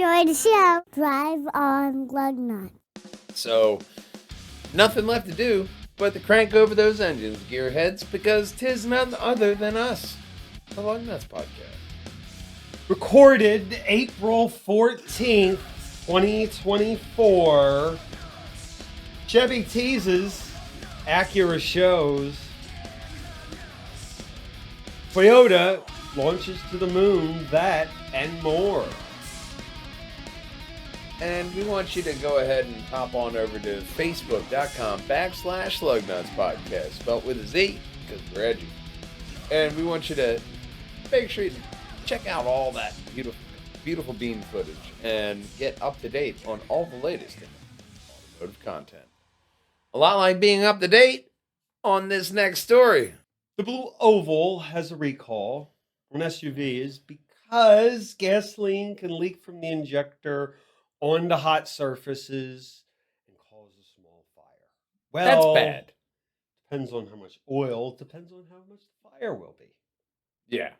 enjoy the show. Drive on Lugnutz. So, nothing left to do but to crank over those engines, gearheads, because 'tis none other than us, the Lugnutz podcast. Recorded April 14th, 2024. Chevy teases, Acura shows. Toyota launches to the moon, that and more. And we want you to go ahead and hop on over to facebook.com/Lugnutz podcast, spelled with a Z, because we're edgy. And we want you to make sure you check out all that beautiful beam footage and get up to date on all the latest in automotive content. A lot like being up to date on this next story. The Blue Oval has a recall on SUVs because gasoline can leak from the injector onto hot surfaces and cause a small fire. Well, That's bad. Depends on how much oil, depends on how much the fire will be. Yeah.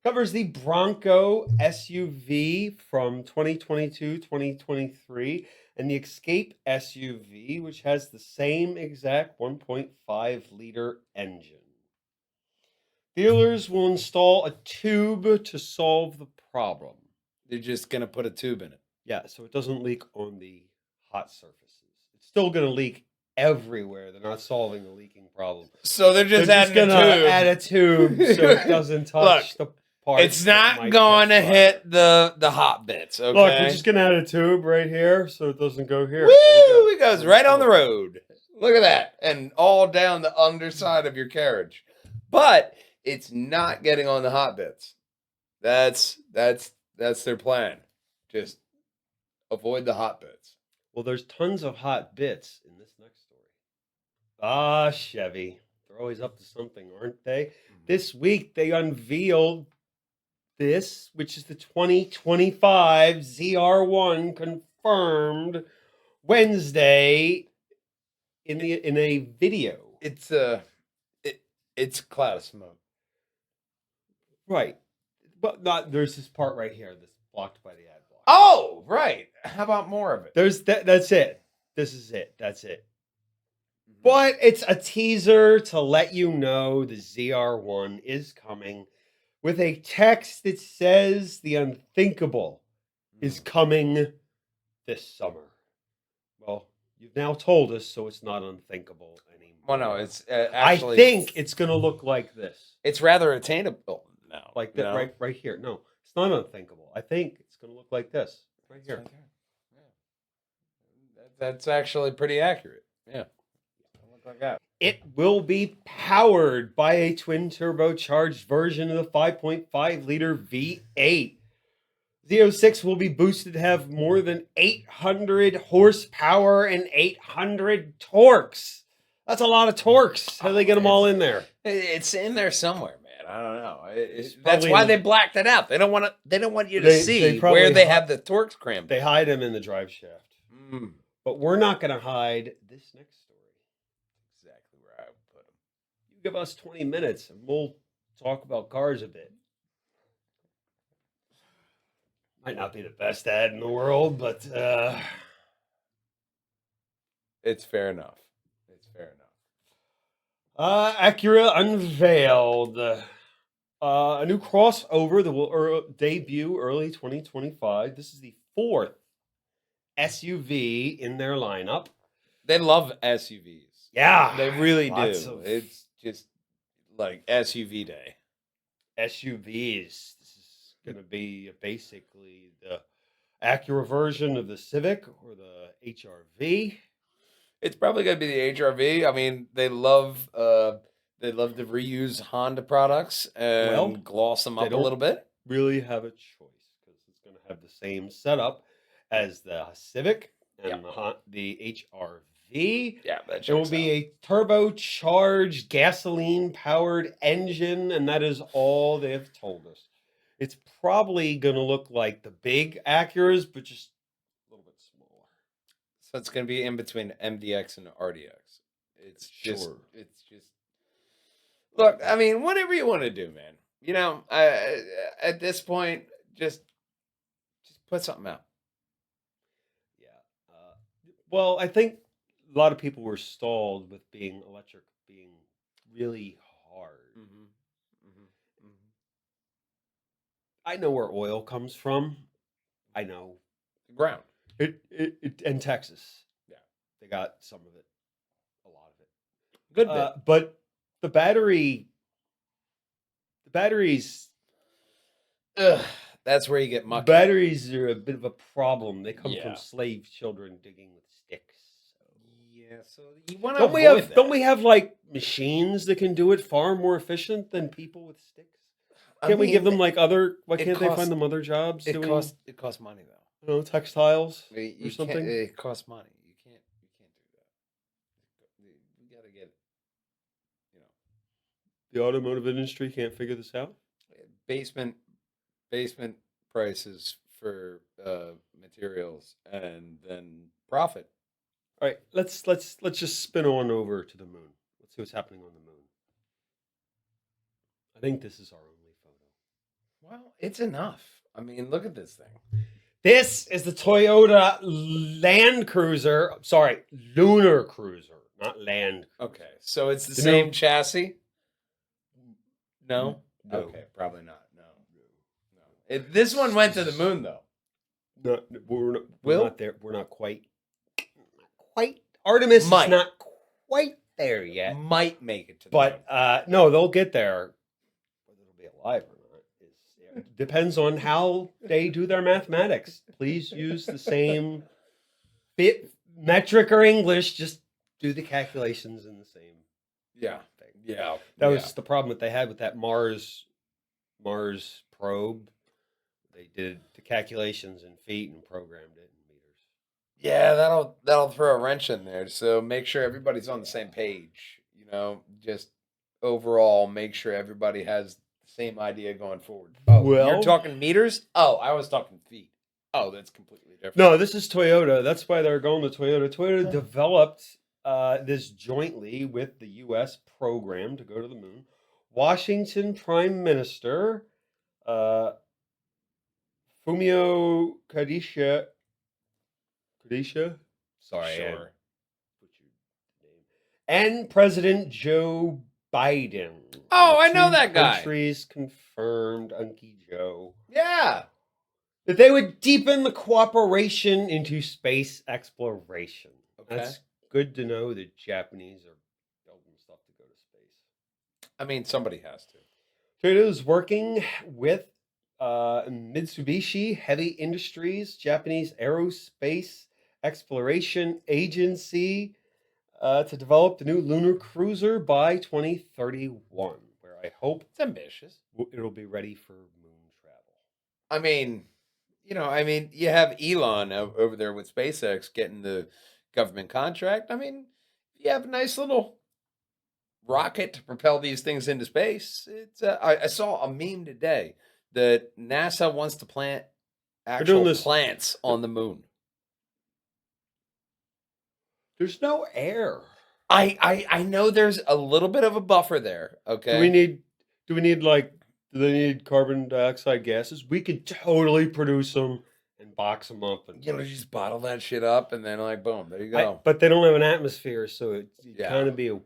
Covers the Bronco SUV from 2022-2023 and the Escape SUV, which has the same exact 1.5 liter engine. Dealers will install a tube to solve the problem. They're just going to put a tube in it. Yeah, so it doesn't leak on the hot surfaces. It's still going to leak everywhere. They're not solving the leaking problem. So they're just They're adding a tube. add a tube so it doesn't touch the parts. It's not going to hit the hot bits, okay? Look, we're just going to add a tube right here so it doesn't go here. Woo! It goes right on the road. Look at that. And all down the underside of your carriage. But it's not getting on the hot bits. That's their plan. Just avoid the hot bits. Well, there's tons of hot bits in this next story. Ah, Chevy. They're always up to something, aren't they? This week, they unveiled this, which is the 2025 ZR1 confirmed Wednesday in a video. It's it's a cloud of smoke. Right. But there's this part right here that's blocked by the ad block. Oh, right. How about more of it? That's it. This is it. That's it. But it's a teaser to let you know the ZR1 is coming with a text that says the unthinkable is coming this summer. Well, you've now told us, so it's not unthinkable anymore. Well, no, it's actually... I think it's going to look like this. It's rather attainable now. Like that, right here. No, it's not unthinkable. I think it's going to look like this. Right here. Right there. Yeah. That's actually pretty accurate. Yeah. Look like that. It will be powered by a twin turbocharged version of the 5.5 liter V8. Z06 will be boosted to have more than 800 horsepower and 800 torques. That's a lot of torques. How do they get them all in there? It's in there somewhere, man. I don't know. That's why they blacked it out. They don't want you to see where they have the torques crammed. They hide them in the drive shaft. But we're not going to hide this next story. Exactly where I would put them. You give us 20 minutes and we'll talk about cars a bit. Might not be the best ad in the world, but it's fair enough. It's fair enough. Acura unveiled a new crossover that will debut early 2025. This is the fourth SUV in their lineup. They love SUVs. Yeah, they really do. It's just like SUV day. SUVs. This is going to be basically the Acura version of the Civic or the HRV. It's probably going to be the HRV. I mean, they love to reuse Honda products and gloss them up a little bit. Really have a choice because it's going to have the same setup as the Civic and the HRV. Yeah, that it will be a turbocharged gasoline-powered engine, and that is all they have told us. It's probably going to look like the big Acuras, but just a little bit smaller. So it's going to be in between MDX and RDX. It's just look, I mean, whatever you want to do, man. You know, at this point, just put something out. Yeah. Well, I think a lot of people were stalled with electric being really hard. Mm-hmm. Mm-hmm. I know where oil comes from. I know The ground. it in Texas. Yeah. They got some of it, a lot of it. Good bit. But the batteries, Ugh, that's where you get mucky. batteries are a bit of a problem. They come Yeah. from slave children digging with sticks. Yeah, so you want to Don't we have like machines that can do it far more efficient than people with sticks? Can't we give them like other? Why can't they find them other jobs? It costs money though. You know, textiles You or something. It costs money. You can't do that. You got to get, you know, The automotive industry can't figure this out. basement prices for materials and then profit. All right, let's just spin on over to the moon. Let's see what's happening on the moon. I think this is our only photo. Well, it's enough. I mean, look at this thing. This is the Toyota Land Cruiser. Sorry, Lunar Cruiser, not Land. Okay, so it's the same chassis? No? No. Okay, probably not. No. This one went to the moon, though. No, we're Will? not there. We're not quite. Artemis Might. is not quite there yet. Might make it to the moon. But no, they'll get there. Whether they'll be alive or not depends on how they do their mathematics. Please use the same metric or English. Just do the calculations in the same Yeah. thing. Yeah. That was the problem that they had with that Mars probe. They did the calculations in feet and programmed it in meters. Yeah, that'll throw a wrench in there. So make sure everybody's on the same page. You know, just overall make sure everybody has the same idea going forward. Oh, Well- you're talking meters? Oh, I was talking feet. Oh, that's completely different. No, this is Toyota. That's why they're going to Toyota. Toyota developed this jointly with the U.S. program to go to the moon. Washington Prime Minister Fumio Kadisha. Sorry, I Sure. butchered the name. And President Joe Biden. Oh, I know Two that guy. Countries confirmed, Unky Joe, Yeah. that they would deepen the cooperation into space exploration. Okay. That's good to know that Japanese are building stuff to go to space. I mean, somebody has to. Toyota is working with Mitsubishi Heavy Industries, Japanese Aerospace Exploration Agency, to develop the new lunar cruiser by 2031, where I hope It's ambitious. it'll be ready for moon travel. I mean, you have Elon over there with SpaceX getting the government contract. I mean, if you have a nice little rocket to propel these things into space, it's. I saw a meme today that NASA wants to plant doing actual this- plants on the moon. There's no air. I know there's a little bit of a buffer there. Okay. Do they need carbon dioxide gases? We could totally produce them and box them up. And just bottle that shit up and then like boom, there you go. but they don't have an atmosphere, so it'd Yeah. kind of be a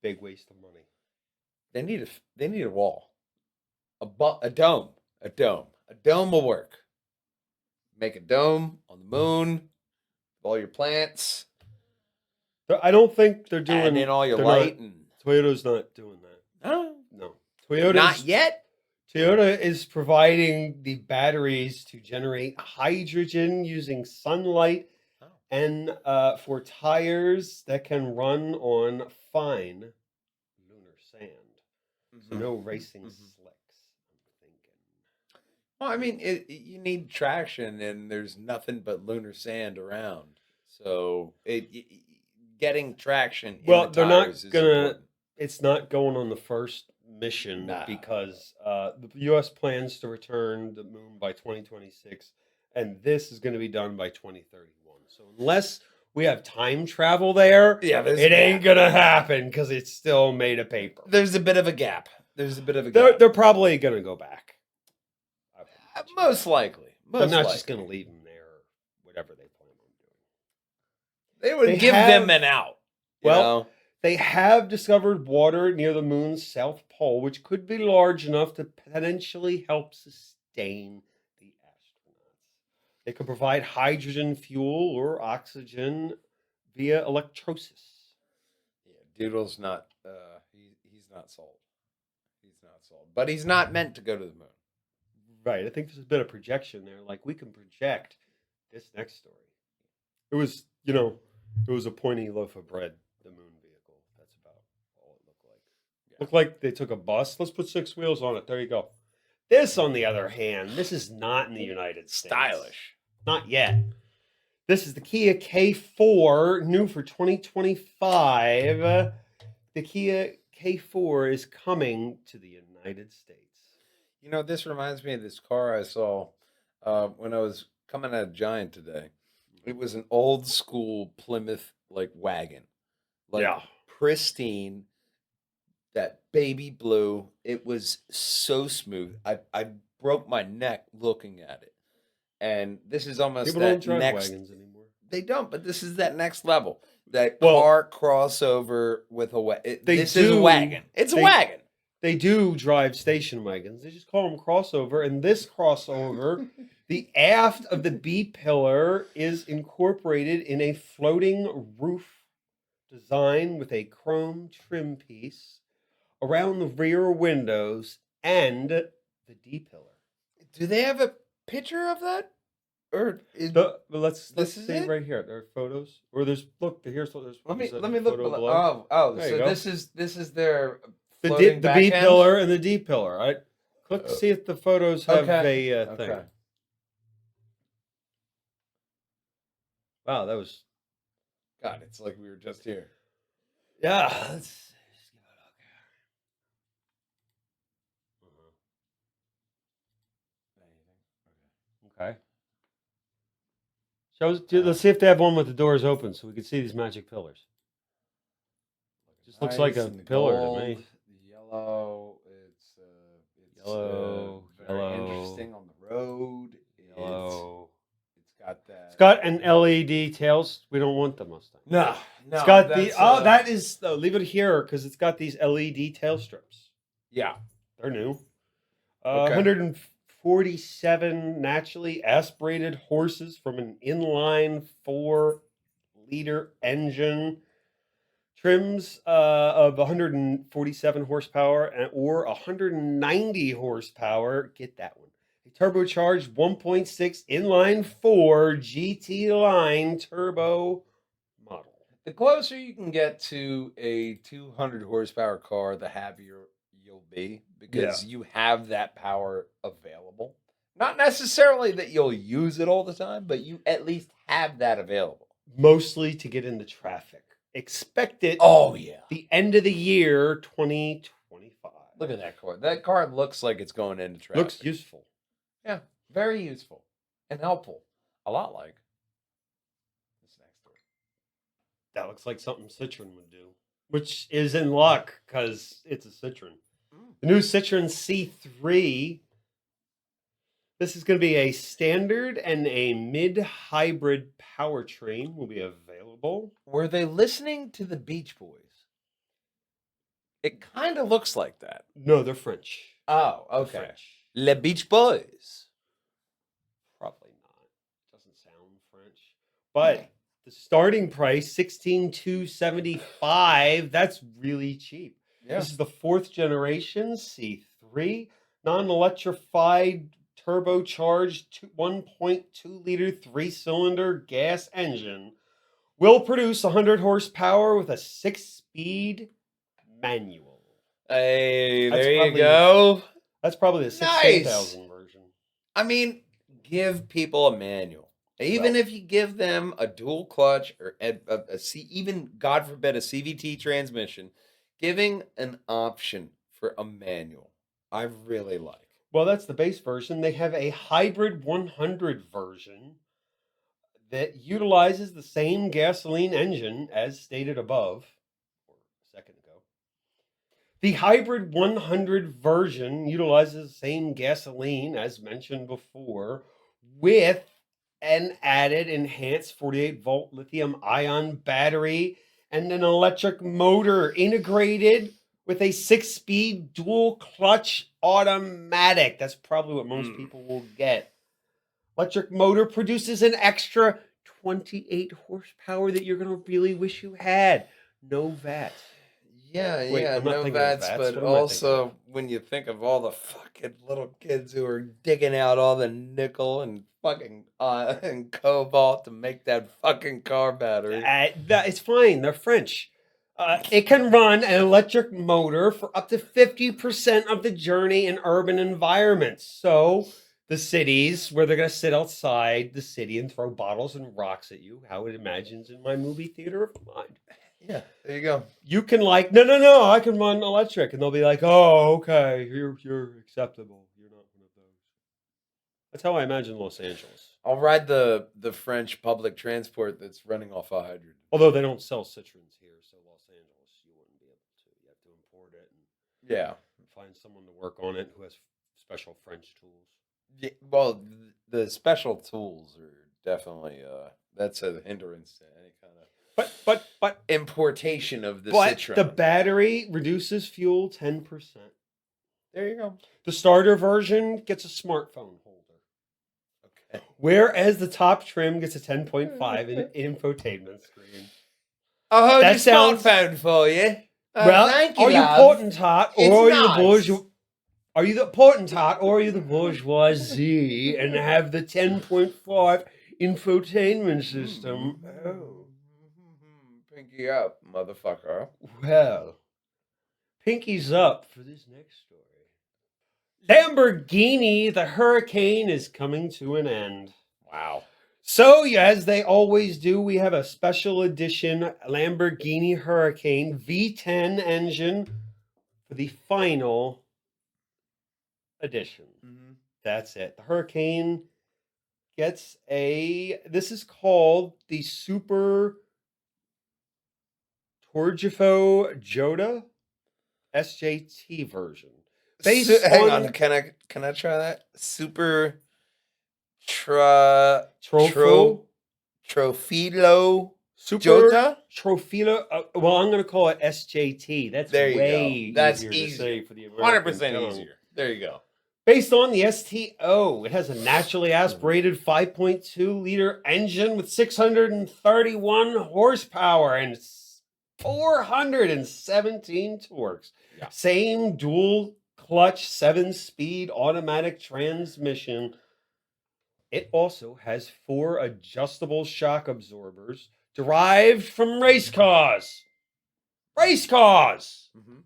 big waste of money. They need a wall, a dome. A dome will work. Make a dome on the moon, with all your plants, I don't think they're doing. and then all your they're light. Toyota's not doing that. No, No, Toyota not yet. Toyota is providing the batteries to generate hydrogen using sunlight, Oh. and for tires that can run on fine lunar sand. So no racing Mhm. slicks, I'm thinking. Well, I mean, you need traction, and there's nothing but lunar sand around. So getting traction. Well, in the they're not tires is gonna- important. It's not going on the first mission Nah. because the U.S. plans to return to the moon by 2026, and this is going to be done by 2031. So unless we have time travel there, Yeah, it ain't gonna happen because it's still made of paper. There's a bit of a gap. There's a bit of a gap. They're probably gonna go back. I would imagine. Most likely. They're Most not likely. just going to leave them there or whatever they plan on doing. They would They give have- them an out. Well, they have discovered water near the moon's south pole, which could be large enough to potentially help sustain the astronauts. They could provide hydrogen fuel or oxygen via electrolysis. yeah, Doodle's not. He's not sold. He's not sold. But he's not meant to go to the moon. Right. I think there's a bit of projection there. Like, we can project this next story. It was, it was a pointy loaf of bread, the moon vehicle. That's about all it looked like. Yeah. Looked like they took a bus. Let's put 6 wheels on it. There you go. This, on the other hand, this is not in the United States. Stylish. Not yet. This is the Kia K4, new for 2025. The Kia K4 is coming to the United States. This reminds me of this car I saw when I was coming out of Giant today. It was an old school Plymouth wagon, Yeah. pristine, that baby blue. It was so smooth. I broke my neck looking at it, and this is almost People that don't drive next. wagons anymore. They don't, but this is that next level. That Well, car crossover with a wagon. they This is a do- wagon. It's a they- wagon. They do drive station wagons. They just call them crossover. And this crossover, the aft of the B pillar is incorporated in a floating roof design with a chrome trim piece around the rear windows and the D pillar. Do they have a picture of that? Or is, Let's This is see it? right here. There are photos, or there's there's let me there's a let me look photo below. below. Oh, There you so go. this is their The floating B back end? pillar and the D pillar. I click to see if the photos have Okay. a thing. Okay. Wow, that was God, it's like we were just here. yeah. Let's just give it a look. Okay. Let's see if they have one with the doors open so we can see these magic pillars. Just looks like Nice a and the pillar gold, to me. the yellow. It's Yellow, very yellow, interesting on the road. Yellow. It's got that. It's got an LED tails. We don't want the Mustang. No. It's got the that's, that is leave it here because it's got these LED tail strips. Yeah. They're new. Okay. 147 naturally aspirated horses from an inline 4-liter engine. Trims of 147 horsepower or 190 horsepower. Get that one. A turbocharged 1.6 inline 4 GT line turbo model. The closer you can get to a 200 horsepower car, the happier you'll be because you have that power available. Not necessarily that you'll use it all the time, but you at least have that available. Mostly to get into traffic. Expect it Oh, yeah. the end of the year 2025. Look at that car. That car looks like it's going into traffic. Looks useful. Yeah, very useful and helpful. A lot like this next one. That looks like something Citroen would do, which is in luck because it's a Citroen. The new Citroen C3. This is going to be a standard and a mid-hybrid powertrain will be available. Were they listening to the Beach Boys? It kind of looks like that. No, they're French. Oh, They're okay. French. Le Beach Boys. Probably not. Doesn't sound French. But the starting price, $16,275. That's really cheap. Yeah. This is the 4th generation C3, non-electrified, turbocharged 1.2 liter 3-cylinder gas engine. Will produce 100 horsepower with a 6-speed manual. Hey, That's there you probably- go. That's probably the 16,000 version. I mean, give people a manual. Even if you give them a dual clutch or even, God forbid, a CVT transmission, giving an option for a manual, I really like. Well, that's the base version. They have a hybrid 100 version that utilizes the same gasoline engine as stated above, or a second ago. The hybrid 100 version utilizes the same gasoline as mentioned before, with an added enhanced 48-volt lithium-ion battery and an electric motor integrated with a 6-speed dual-clutch automatic. That's probably what most people will get. Electric motor produces an extra 28 horsepower that you're going to really wish you had. No VAT. Yeah, Wait, I'm not no thinking of vats, vats. but What am I thinking also of? when you think of all the fucking little kids who are digging out all the nickel and fucking and cobalt to make that fucking car battery. It's fine. They're French. It can run an electric motor for up to 50% of the journey in urban environments. So the cities where they're going to sit outside the city and throw bottles and rocks at you, how it imagines in my movie theater of mind. Yeah, there you go. You can no, I can run electric. And they'll be like, oh, okay, you're acceptable. You're not one of those. That's how I imagine Los Angeles. I'll ride the French public transport that's running off a hydrogen. Although they don't sell Citroens here, so Los Angeles, you wouldn't be able to. You have to import it and Yeah. find someone to work on it who has special French tools. Yeah, well, the special tools are definitely that's a hindrance to any kind of But importation of the but Citroen. the battery reduces fuel 10%. There you go. The starter version gets a smartphone holder, Okay. whereas the top trim gets a 10.5 infotainment screen. Oh, That the sounds- smartphone for you. Well, thank you, are you love. potentate It's or are you nice. the bourgeois? Are you the potentate or are you the bourgeoisie and have the 10.5 infotainment system? Oh. Pinky up, motherfucker. Well, pinky's up for this next story. Lamborghini, the Hurricane is coming to an end. Wow. So, as they always do, we have a special edition Lamborghini Hurricane V10 engine for the final edition. Mm-hmm. That's it. The Hurricane gets this is called the Super Torgifo Joda SJT version. Hang on, can I try that? Super Trofo Trofilo Super Jota? Trofilo. Well, I'm going to call it SJT. That's There you way go. That's easier to easier. say for the American 100% tongue. easier. There you go. Based on the STO, it has a naturally aspirated 5.2 liter engine with 631 horsepower and 417 torques. Yeah. Same dual clutch 7-speed automatic transmission. It also has 4 adjustable shock absorbers derived from race cars. Race cars! Mm-hmm.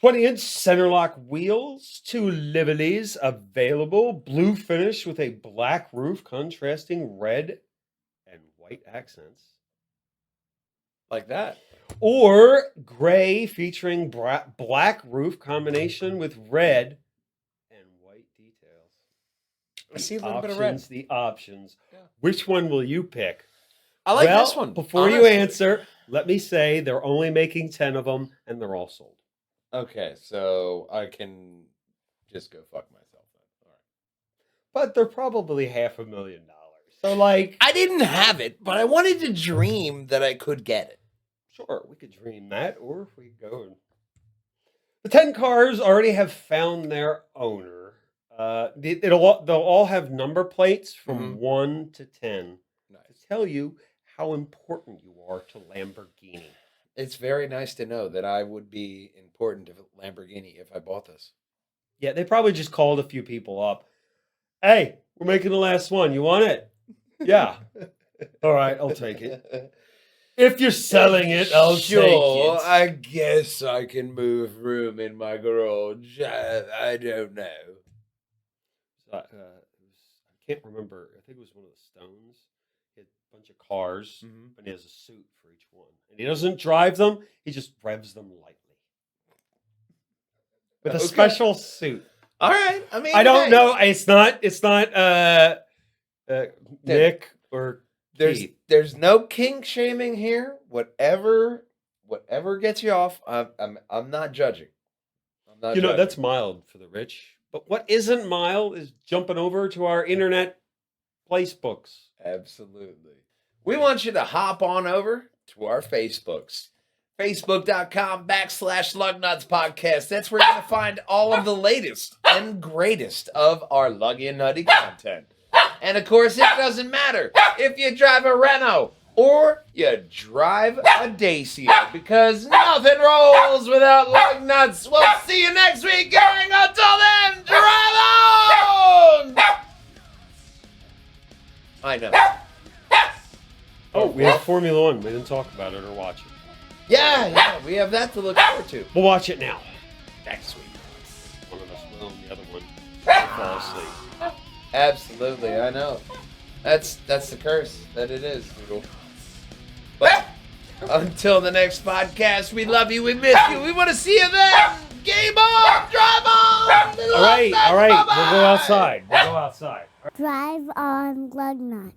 20-inch centerlock wheels, 2 liveries available, blue finish with a black roof contrasting red and white accents. Like that. Or gray featuring black roof combination with red and white details. I see a little bit of red. The options. Yeah. Which one will you pick? I like Well, this one. Before you honestly. answer, let me say they're only making 10 of them and they're all sold. Okay, so I can just go fuck myself then. All right. But they're probably $500,000. So, like, I didn't have it, but I wanted to dream that I could get it. sure, we could dream that, or if we go and... The 10 cars already have found their owner. They'll all have number plates from 1 to 10 Nice. to tell you how important you are to Lamborghini. It's very nice to know that I would be important to Lamborghini if I bought this. Yeah, they probably just called a few people up. Hey, we're making the last one. You want it? Yeah. All right, I'll take it. If you're selling it, I'll take it. I guess I can move room in my garage. I don't know. I can't remember. I think it was one of the Stones. He had a bunch of cars, and he has a suit for each one. And he doesn't drive them. He just revs them lightly. With a Okay. special suit. All right. I mean, I don't hey, know. It's not Nick or Keith. There's no kink shaming here. Whatever gets you off, I'm not judging. I'm not. You know, judging. that's mild for the rich. But what isn't mild is jumping over to our internet placebooks. Absolutely. We want you to hop on over to our Facebooks. Facebook.com/Lugnutz podcast. That's where you're going to find all of the latest and greatest of our Luggy and Nutty content. And of course, it doesn't matter if you drive a Renault or you drive a Dacia, because nothing rolls without Lugnutz. We'll see you next week, gang. Until then, drive on! I know. Oh, we have Formula One. We didn't talk about it or watch it. Yeah, we have that to look forward to. We'll watch it now. Next week. One of us will, and the other one will fall asleep. Absolutely, I know. That's the curse that it is, Doodle. But until the next podcast, we love you, we miss you, we want to see you then. Game on, drive on. All right. We'll go outside. Drive on Lugnutz.